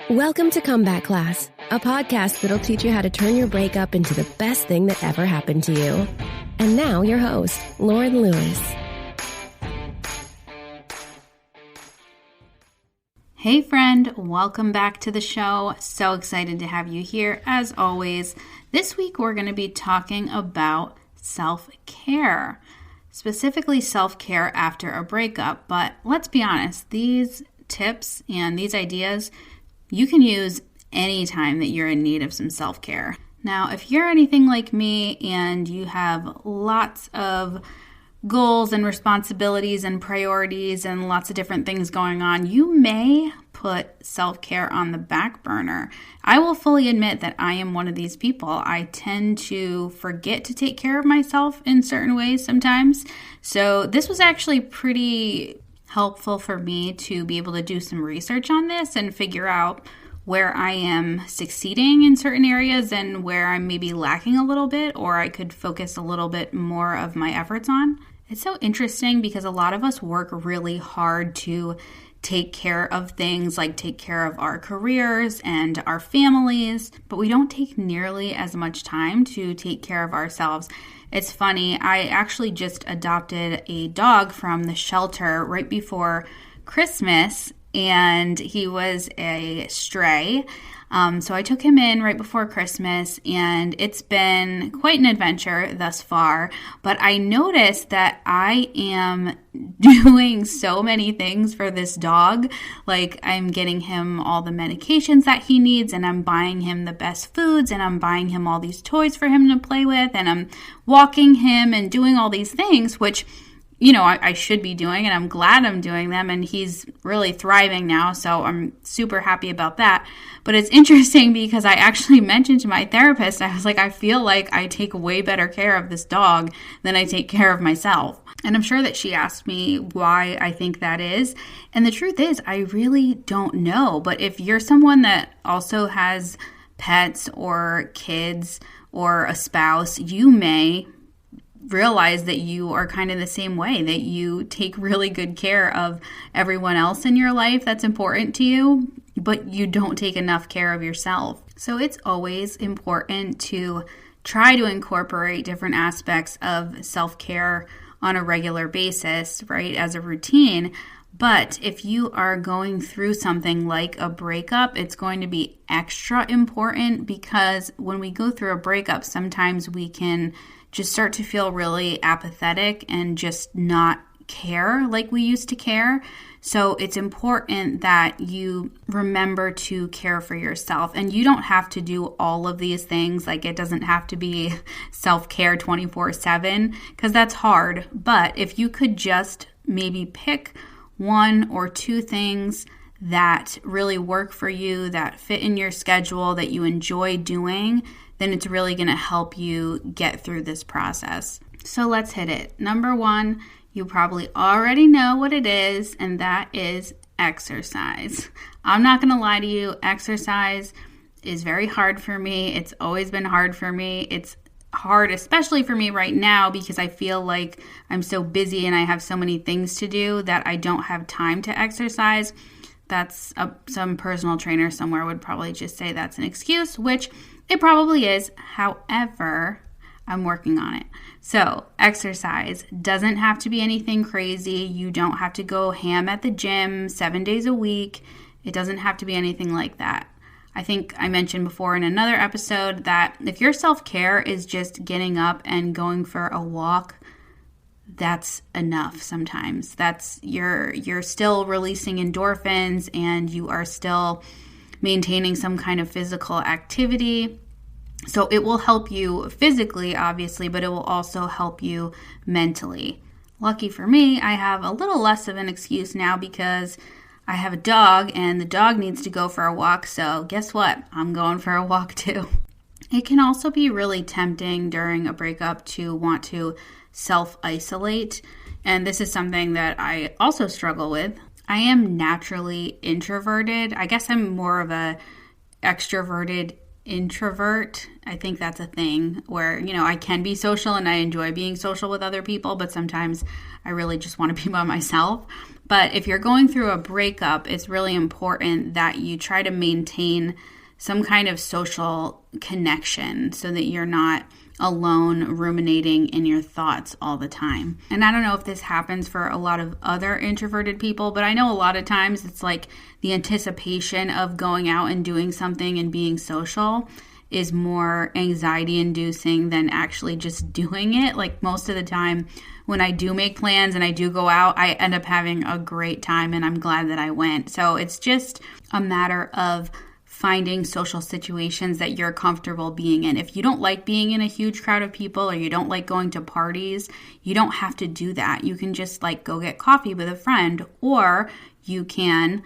Welcome to Comeback Class, a podcast that'll teach you how to turn your breakup into the best thing that ever happened to you. And now your host, Lauren Lewis. Hey friend, welcome back to the show. So excited to have you here as always. This week we're going to be talking about self-care, specifically self-care after a breakup. But let's be honest, these tips and these ideas you can use anytime that you're in need of some self-care. Now, if you're anything like me and you have lots of goals and responsibilities and priorities and lots of different things going on, you may put self-care on the back burner. I will fully admit that I am one of these people. I tend to forget to take care of myself in certain ways sometimes. So this was actually pretty helpful for me to be able to do some research on this and figure out where I am succeeding in certain areas and where I'm maybe lacking a little bit, or I could focus a little bit more of my efforts on. It's so interesting because a lot of us work really hard to take care of things like take care of our careers and our families, but we don't take nearly as much time to take care of ourselves. It's funny, I actually just adopted a dog from the shelter right before Christmas, and he was a stray. So I took him in right before Christmas, and it's been quite an adventure thus far. But I noticed that I am doing so many things for this dog. Like, I'm getting him all the medications that he needs, and I'm buying him the best foods, and I'm buying him all these toys for him to play with, and I'm walking him and doing all these things, which I should be doing, and I'm glad I'm doing them, and he's really thriving now, so I'm super happy about that. But it's interesting because I actually mentioned to my therapist, I was like, I feel like I take way better care of this dog than I take care of myself. And I'm sure that she asked me why I think that is. And the truth is, I really don't know. But if you're someone that also has pets or kids or a spouse, you may realize that you are kind of the same way, that you take really good care of everyone else in your life that's important to you, but you don't take enough care of yourself. So it's always important to try to incorporate different aspects of self-care on a regular basis, right, as a routine. But if you are going through something like a breakup, it's going to be extra important because when we go through a breakup, sometimes we can just start to feel really apathetic and just not care like we used to care. So it's important that you remember to care for yourself. And you don't have to do all of these things. Like, it doesn't have to be self-care 24/7 because that's hard. But if you could just maybe pick one or two things that really work for you, that fit in your schedule, that you enjoy doing, then it's really going to help you get through this process. So let's hit it. Number one, you probably already know what it is, and that is exercise. I'm not going to lie to you. Exercise is very hard for me. It's always been hard for me. It's hard, especially for me right now, because I feel like I'm so busy and I have so many things to do that I don't have time to exercise. That's some personal trainer somewhere would probably just say that's an excuse, which it probably is. However, I'm working on it. So exercise doesn't have to be anything crazy. You don't have to go ham at the gym 7 days a week. It doesn't have to be anything like that. I think I mentioned before in another episode that if your self-care is just getting up and going for a walk, that's enough sometimes. That's you're still releasing endorphins and you are still maintaining some kind of physical activity. So it will help you physically, obviously, but it will also help you mentally. Lucky for me, I have a little less of an excuse now because I have a dog and the dog needs to go for a walk. So guess what? I'm going for a walk too. It can also be really tempting during a breakup to want to self-isolate. And this is something that I also struggle with. I am naturally introverted. I guess I'm more of a extroverted introvert. I think that's a thing where, I can be social and I enjoy being social with other people, but sometimes I really just want to be by myself. But if you're going through a breakup, it's really important that you try to maintain some kind of social connection so that you're not alone ruminating in your thoughts all the time. And I don't know if this happens for a lot of other introverted people, but I know a lot of times it's like the anticipation of going out and doing something and being social is more anxiety inducing than actually just doing it. Like most of the time when I do make plans and I do go out, I end up having a great time and I'm glad that I went. So it's just a matter of finding social situations that you're comfortable being in. If you don't like being in a huge crowd of people or you don't like going to parties, you don't have to do that. You can just like go get coffee with a friend, or you can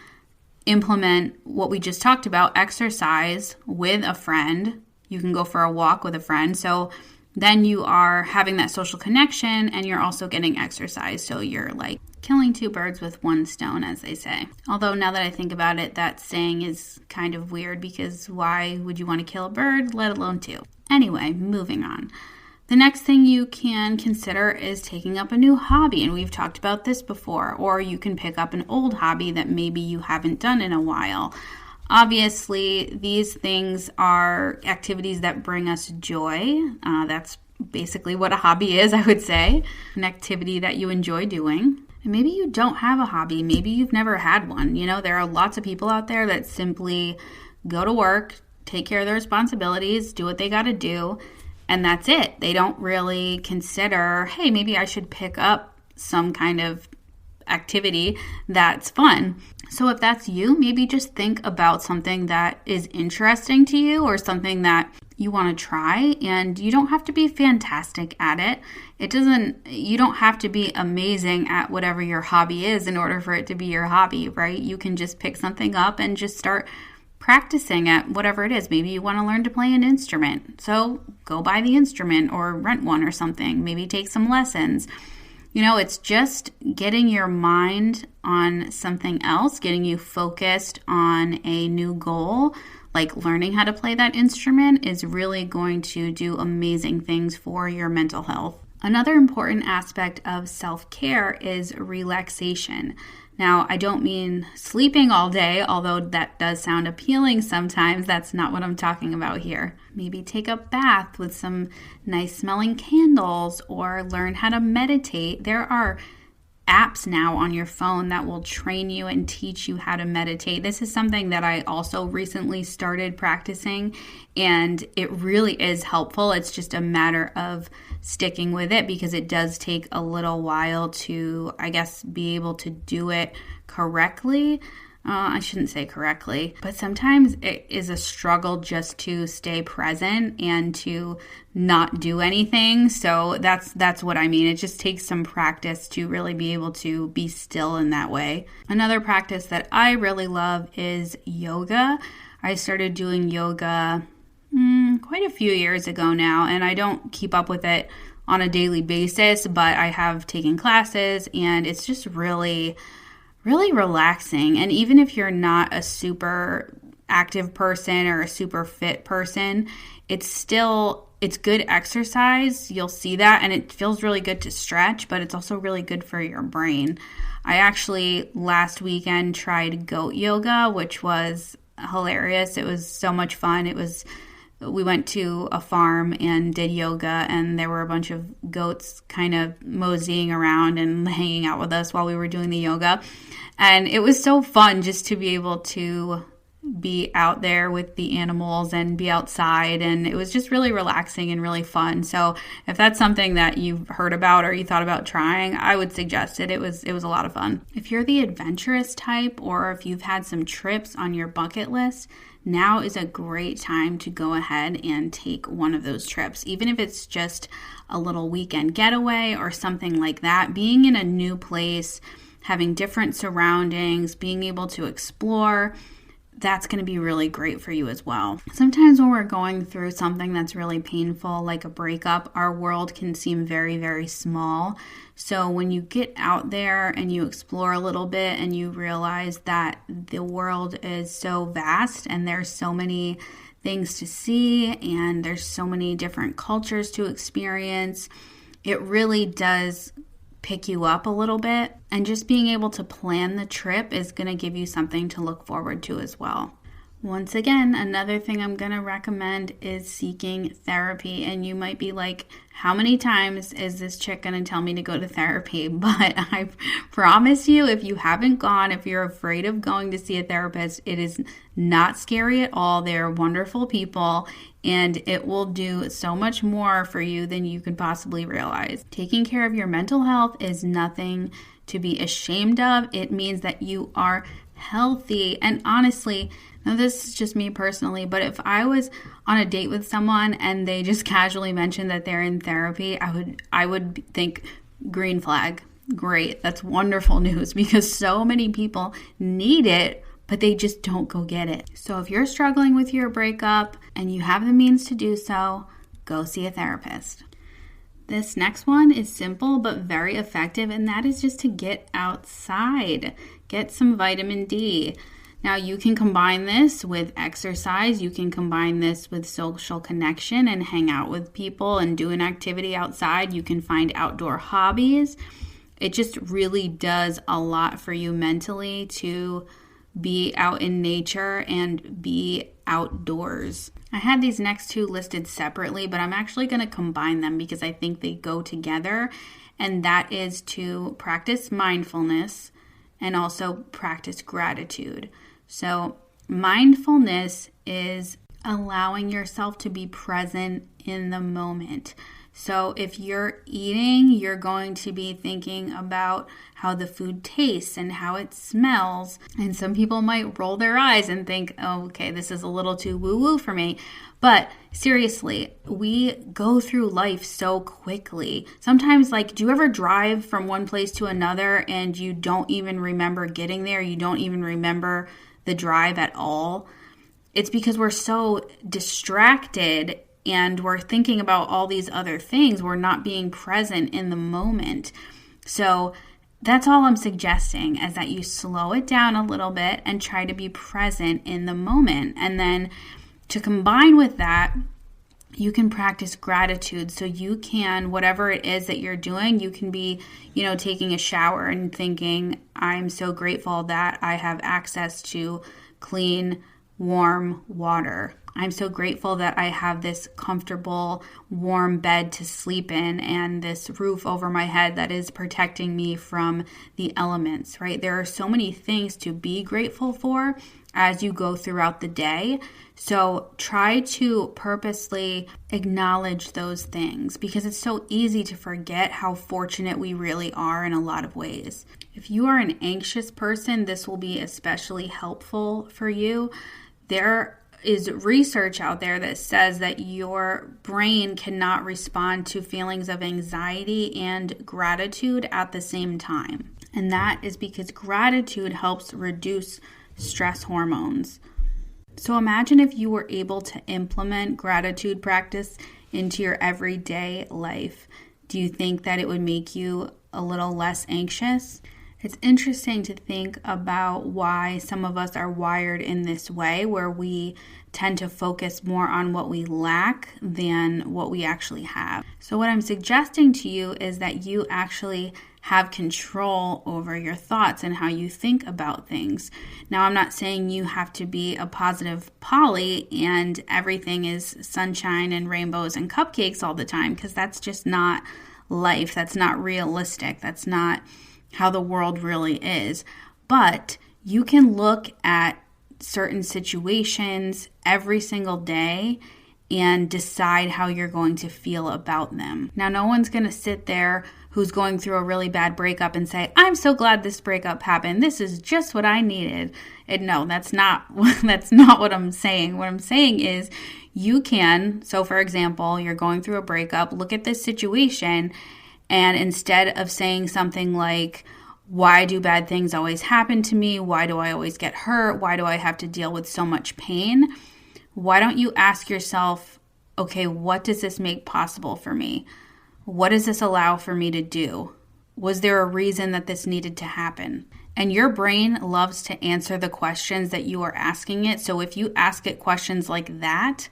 implement what we just talked about, exercise with a friend. You can go for a walk with a friend. So then you are having that social connection and you're also getting exercise. So you're like killing two birds with one stone, as they say. Although now that I think about it, that saying is kind of weird because why would you want to kill a bird, let alone two? Anyway, moving on. The next thing you can consider is taking up a new hobby, and we've talked about this before, or you can pick up an old hobby that maybe you haven't done in a while. Obviously, these things are activities that bring us joy. That's basically what a hobby is, I would say. An activity that you enjoy doing. And maybe you don't have a hobby. Maybe you've never had one. You know, there are lots of people out there that simply go to work, take care of their responsibilities, do what they got to do, and that's it. They don't really consider, hey, maybe I should pick up some kind of activity that's fun. So if that's you, maybe just think about something that is interesting to you or something that you want to try, and you don't have to be fantastic at it. You don't have to be amazing at whatever your hobby is in order for it to be your hobby, right? You can just pick something up and just start practicing at whatever it is. Maybe you want to learn to play an instrument. So go buy the instrument or rent one or something. Maybe take some lessons. You know, it's just getting your mind on something else, getting you focused on a new goal, like learning how to play that instrument is really going to do amazing things for your mental health. Another important aspect of self-care is relaxation. Now, I don't mean sleeping all day, although that does sound appealing sometimes. That's not what I'm talking about here. Maybe take a bath with some nice smelling candles or learn how to meditate. There are apps now on your phone that will train you and teach you how to meditate. This is something that I also recently started practicing, and it really is helpful. It's just a matter of sticking with it because it does take a little while to, I guess, be able to do it correctly. I shouldn't say correctly, but sometimes it is a struggle just to stay present and to not do anything. So that's what I mean. It just takes some practice to really be able to be still in that way. Another practice that I really love is yoga. I started doing yoga quite a few years ago now, and I don't keep up with it on a daily basis, but I have taken classes, and it's just really relaxing. And even if you're not a super active person or a super fit person, it's good exercise. You'll see that, and it feels really good to stretch, but it's also really good for your brain. I actually last weekend tried goat yoga, which was hilarious. It was so much fun. We went to a farm and did yoga, and there were a bunch of goats kind of moseying around and hanging out with us while we were doing the yoga. And it was so fun just to be able to be out there with the animals and be outside, and it was just really relaxing and really fun. So if that's something that you've heard about or you thought about trying, I would suggest it. It was a lot of fun. If you're the adventurous type, or if you've had some trips on your bucket list, now is a great time to go ahead and take one of those trips. Even if it's just a little weekend getaway or something like that, being in a new place, having different surroundings, being able to explore, that's going to be really great for you as well. Sometimes when we're going through something that's really painful, like a breakup, our world can seem very, very small. So when you get out there and you explore a little bit and you realize that the world is so vast and there's so many things to see and there's so many different cultures to experience, it really does pick you up a little bit. And just being able to plan the trip is going to give you something to look forward to as well. Once again, another thing I'm going to recommend is seeking therapy. And you might be like, how many times is this chick going to tell me to go to therapy? But I promise you, if you haven't gone, if you're afraid of going to see a therapist, it is not scary at all. They're wonderful people, and it will do so much more for you than you could possibly realize. Taking care of your mental health is nothing to be ashamed of. It means that you are healthy. And honestly, now this is just me personally, but if I was on a date with someone and they just casually mentioned that they're in therapy, I would think green flag. Great. That's wonderful news, because so many people need it, but they just don't go get it. So if you're struggling with your breakup and you have the means to do so, go see a therapist. This next one is simple but very effective, and that is just to get outside. Get some vitamin D. Now, you can combine this with exercise. You can combine this with social connection and hang out with people and do an activity outside. You can find outdoor hobbies. It just really does a lot for you mentally to be out in nature and be outdoors. I had these next two listed separately, but I'm actually going to combine them because I think they go together, and that is to practice mindfulness and also practice gratitude. So mindfulness is allowing yourself to be present in the moment. So if you're eating, you're going to be thinking about how the food tastes and how it smells. And some people might roll their eyes and think, oh, okay, this is a little too woo-woo for me. But seriously, we go through life so quickly. Sometimes, do you ever drive from one place to another and you don't even remember getting there? You don't even remember the drive at all? It's because we're so distracted and we're thinking about all these other things. We're not being present in the moment. So that's all I'm suggesting, is that you slow it down a little bit and try to be present in the moment. And then to combine with that, you can practice gratitude. So you can, whatever it is that you're doing, you can be, taking a shower and thinking, I'm so grateful that I have access to clean, warm water. I'm so grateful that I have this comfortable, warm bed to sleep in and this roof over my head that is protecting me from the elements, right? There are so many things to be grateful for as you go throughout the day. So try to purposely acknowledge those things, because it's so easy to forget how fortunate we really are in a lot of ways. If you are an anxious person, this will be especially helpful for you. There is research out there that says that your brain cannot respond to feelings of anxiety and gratitude at the same time. And that is because gratitude helps reduce stress hormones. So imagine if you were able to implement gratitude practice into your everyday life. Do you think that it would make you a little less anxious? It's interesting to think about why some of us are wired in this way, where we tend to focus more on what we lack than what we actually have. So what I'm suggesting to you is that you actually have control over your thoughts and how you think about things. Now, I'm not saying you have to be a positive Polly and everything is sunshine and rainbows and cupcakes all the time, because that's just not life. That's not realistic. That's not how the world really is. But you can look at certain situations every single day and decide how you're going to feel about them. Now, no one's going to sit there who's going through a really bad breakup and say, I'm so glad this breakup happened. This is just what I needed. And no, that's not what I'm saying. What I'm saying is you can, so for example, you're going through a breakup, look at this situation, and instead of saying something like, why do bad things always happen to me? Why do I always get hurt? Why do I have to deal with so much pain? Why don't you ask yourself, okay, what does this make possible for me? What does this allow for me to do? Was there a reason that this needed to happen? And your brain loves to answer the questions that you are asking it. So if you ask it questions like that,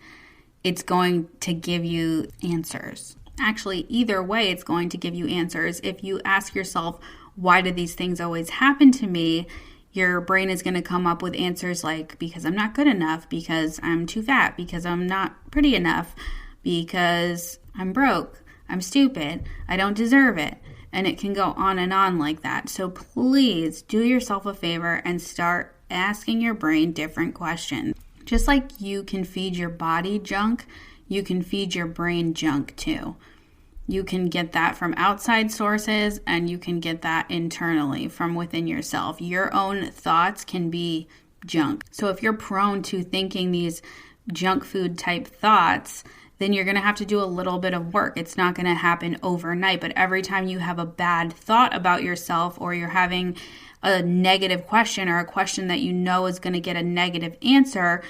it's going to give you answers. Actually, either way, it's going to give you answers. If you ask yourself, why do these things always happen to me? Your brain is going to come up with answers like, because I'm not good enough, because I'm too fat, because I'm not pretty enough, because I'm broke, I'm stupid, I don't deserve it. And it can go on and on like that. So please do yourself a favor and start asking your brain different questions. Just like you can feed your body junk, you can feed your brain junk too. You can get that from outside sources, and you can get that internally from within yourself. Your own thoughts can be junk. So if you're prone to thinking these junk food type thoughts, then you're going to have to do a little bit of work. It's not going to happen overnight, but every time you have a bad thought about yourself, or you're having a negative question, or a question that you know is going to get a negative answer,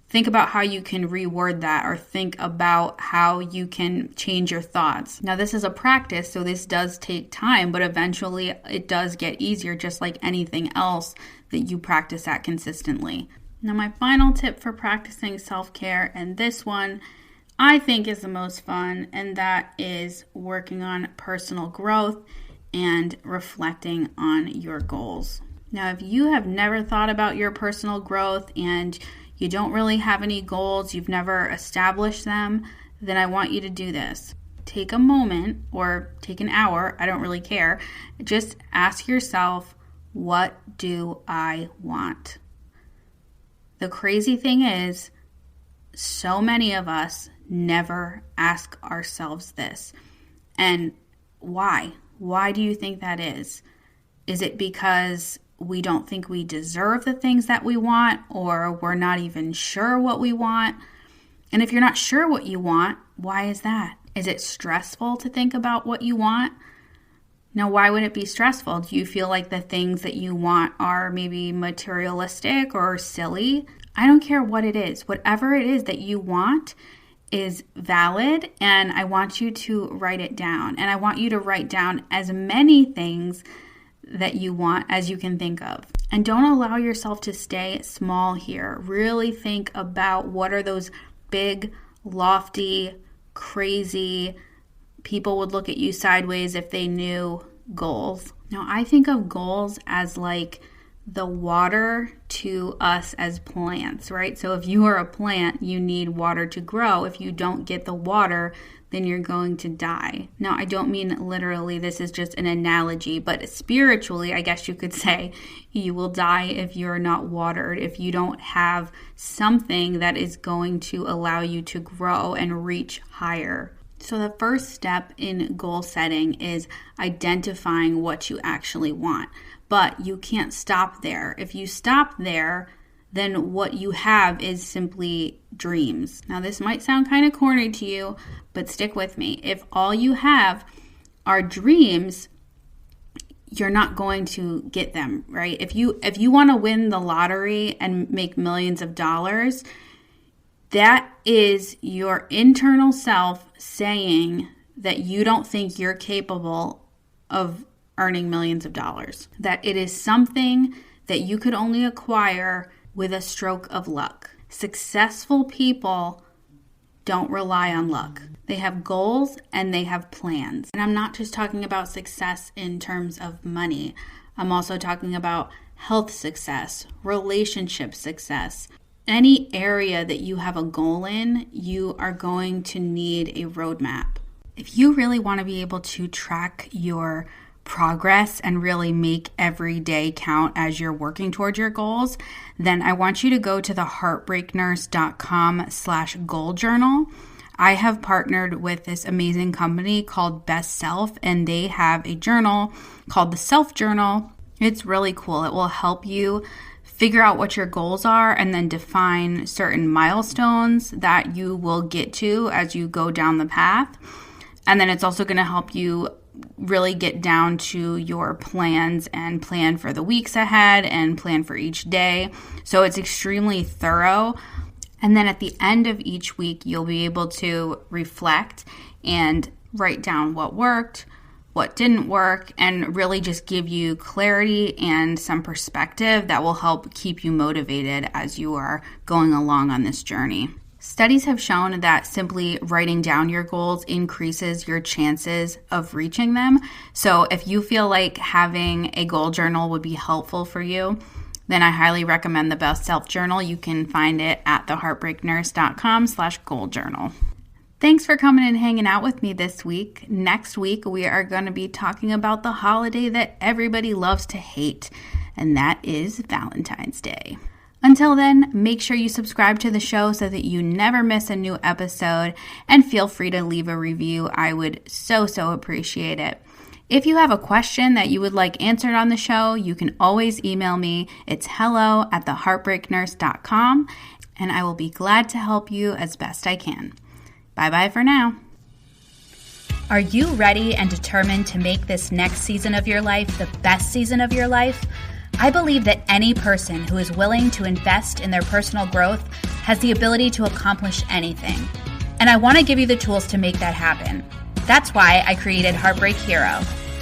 think about how you can reword that, or think about how you can change your thoughts. Now, this is a practice, so this does take time, but eventually it does get easier, just like anything else that you practice at consistently. Now, my final tip for practicing self-care, and this one I think is the most fun, and that is working on personal growth and reflecting on your goals. Now, if you have never thought about your personal growth and you don't really have any goals, you've never established them, then I want you to do this. Take a moment, or take an hour, I don't really care. Just ask yourself, what do I want? The crazy thing is, so many of us never ask ourselves this. And why? Why do you think that is? Is it because we don't think we deserve the things that we want, or we're not even sure what we want? And if you're not sure what you want, why is that? Is it stressful to think about what you want? Now, why would it be stressful? Do you feel like the things that you want are maybe materialistic or silly? I don't care what it is. Whatever it is that you want is valid, and I want you to write it down. And I want you to write down as many things that you want as you can think of. And don't allow yourself to stay small here. Really think about what are those big, lofty, crazy, people would look at you sideways if they knew goals. Now, I think of goals as like the water to us as plants, right? So if you are a plant, you need water to grow. If you don't get the water, then you're going to die. Now, I don't mean literally, this is just an analogy, but spiritually, I guess you could say you will die if you're not watered, if you don't have something that is going to allow you to grow and reach higher. So the first step in goal setting is identifying what you actually want. But you can't stop there. If you stop there, then what you have is simply dreams. Now, this might sound kind of corny to you, but stick with me. If all you have are dreams, you're not going to get them, right? If you want to win the lottery and make millions of dollars, that is your internal self saying that you don't think you're capable of earning millions of dollars. That it is something that you could only acquire with a stroke of luck. Successful people don't rely on luck. They have goals and they have plans. And I'm not just talking about success in terms of money. I'm also talking about health success, relationship success. Any area that you have a goal in, you are going to need a roadmap. If you really want to be able to track your progress and really make every day count as you're working towards your goals, then I want you to go to the heartbreaknurse.com/goal journal. I have partnered with this amazing company called Best Self, and they have a journal called the Self Journal. It's really cool. It will help you figure out what your goals are and then define certain milestones that you will get to as you go down the path. And then it's also going to help you really get down to your plans and plan for the weeks ahead and plan for each day. So it's extremely thorough. And then at the end of each week, you'll be able to reflect and write down what worked, what didn't work, and really just give you clarity and some perspective that will help keep you motivated as you are going along on this journey. Studies have shown that simply writing down your goals increases your chances of reaching them. So if you feel like having a goal journal would be helpful for you, then I highly recommend the Best Self Journal. You can find it at theheartbreaknurse.com/goal journal. Thanks for coming and hanging out with me this week. Next week, we are going to be talking about the holiday that everybody loves to hate, and that is Valentine's Day. Until then, make sure you subscribe to the show so that you never miss a new episode, and feel free to leave a review. I would so appreciate it. If you have a question that you would like answered on the show, you can always email me. It's hello@theheartbreaknurse.com, and I will be glad to help you as best I can. Bye-bye for now. Are you ready and determined to make this next season of your life the best season of your life? I believe that any person who is willing to invest in their personal growth has the ability to accomplish anything. And I want to give you the tools to make that happen. That's why I created Heartbreak Hero.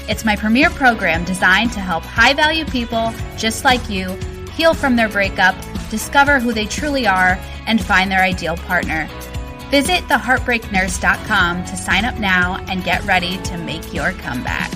It's my premier program designed to help high-value people just like you heal from their breakup, discover who they truly are, and find their ideal partner. Visit theheartbreaknurse.com to sign up now and get ready to make your comeback.